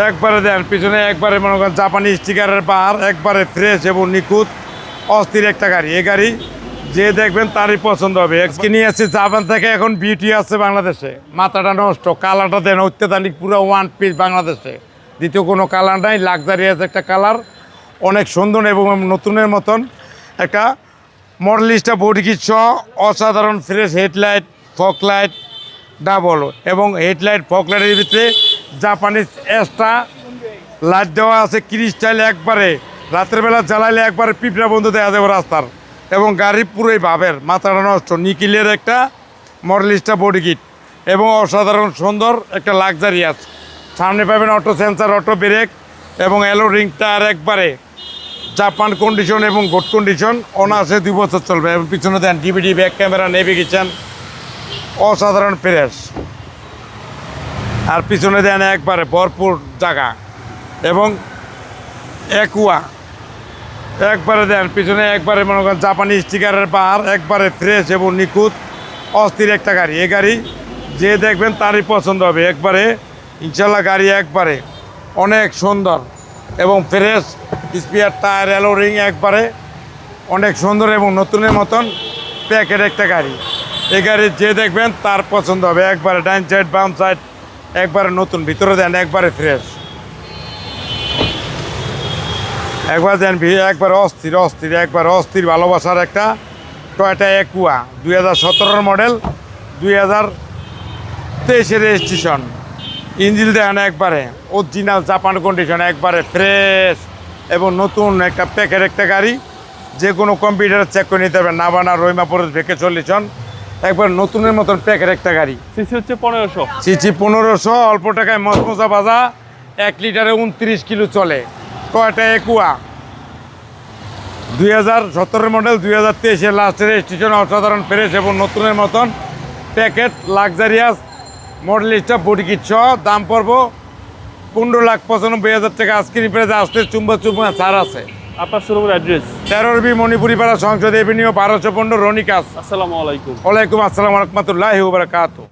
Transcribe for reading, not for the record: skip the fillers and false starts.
একবারে দেন পিছনে একবারে মনে করেন জাপানি স্টিকারের পাহাড়, একবারে ফ্রেশ এবং নিখুঁত অস্থির একটা গাড়ি। এই গাড়ি যে দেখবেন তারই পছন্দ হবে। আজকে নিয়ে আসছে জাপান থেকে, এখন বিউটি আছে বাংলাদেশে, মাথাটা নষ্ট, কালারটা দেন অত্যাধুনিক, পুরো ওয়ান পিস বাংলাদেশে, দ্বিতীয় কোনো কালার নাই, লাক্সারিয়াস একটা কালার, অনেক সুন্দর এবং নতুনের মতন একটা মডেলিস্টা বডি কিট সহ অসাধারণ fresh headlight, fog light double, এবং হেডলাইট ফগ লাইটের ভিতরে জাপানিজ এক্সট্রা লাইট দেওয়া আছে ক্রিস্টাইল, একবারে রাতের বেলা জ্বালাইলে একবারে পিঁপড়া বন্ধ দেওয়া যাবে রাস্তার, এবং গাড়ি পুরোই ভাবের, মাথাটা নষ্ট, নিকিলের একটা মডেলিস্টা বডি কিট এবং অসাধারণ সুন্দর একটা লাক্সারিয়াস। সামনে পাবেন অটো সেন্সার, অটো ব্রেক এবং এলো রিং টায়ার, একবারে জাপান কন্ডিশন এবং গুড কন্ডিশন, অনায়াসে 2 বছর চলবে। এবং পিছনে দেন ডিভিডি, ব্যাক ক্যামেরা, নেভিগেশন, অসাধারণ ফ্রেশ। আর পিছনে দেন একবারে ভরপুর জায়গা এবং একুয়া, একবারে দেন পিছনে একবারে মনে করেন জাপানি স্টিকারের পাহাড়, একবারে ফ্রেশ এবং নিখুঁত অস্থির একটা গাড়ি। এই গাড়ি যে দেখবেন তারই পছন্দ হবে। একবারে ইনশাল্লাহ গাড়ি একবারে অনেক সুন্দর এবং ফ্রেশ, স্পিয়ার টায়ার, এলো রিং, একবারে অনেক সুন্দর এবং নতুনের মতন প্যাকেট একটা গাড়ি। এই গাড়ি যে দেখবেন তার পছন্দ হবে। একবারে ডাইন সাইড বাম সাইড একবারে নতুন, ভিতরে দেন একবারে ফ্রেশ, একবার দেন একবারে অস্থির অস্থির, একবার অস্থির ভালোবাসার একটা Toyota Aqua 2017 model, 2023 registration. Engine দেন একবারে অরিজিনাল জাপান কন্ডিশন, একবারে ফ্রেশ এবং নতুন একটা প্যাকেট একটা গাড়ি। যে কোনো কম্পিউটারে চেক করে নিতে পারবেন, নাবানা রহিমা পরে ভেকে চল্লিশন, একবার নতুনের মতন প্যাকেট একটা গাড়ি। সিসি হচ্ছে 1500, সিসি 1500, অল্প টাকায় মচমচা বাজা, 1 লিটারে 29 কিলো চলে। টয়োটা একুয়া 2017 মডেল, 2023 লাস্টের রেজিস্ট্রেশন, অসাধারণ ফ্রেশ এবং নতুনের মতন packet luxurious Modellista body kit সহ। দাম পড়ব 15,95,000 টাকা। আজকের প্রাইসে আসতে চুম্বা ছাড় আছে। আপনার শোরুমের অ্যাড্রেস 13B মণিপুরি পাড়া, সংসদ এভিনিউ, 1215, রনিকাস। আসসালামু আলাইকুম। ওয়ালাইকুম আসসালাম ওয়া রাহমাতুল্লাহি ওয়া বারাকাতুহু।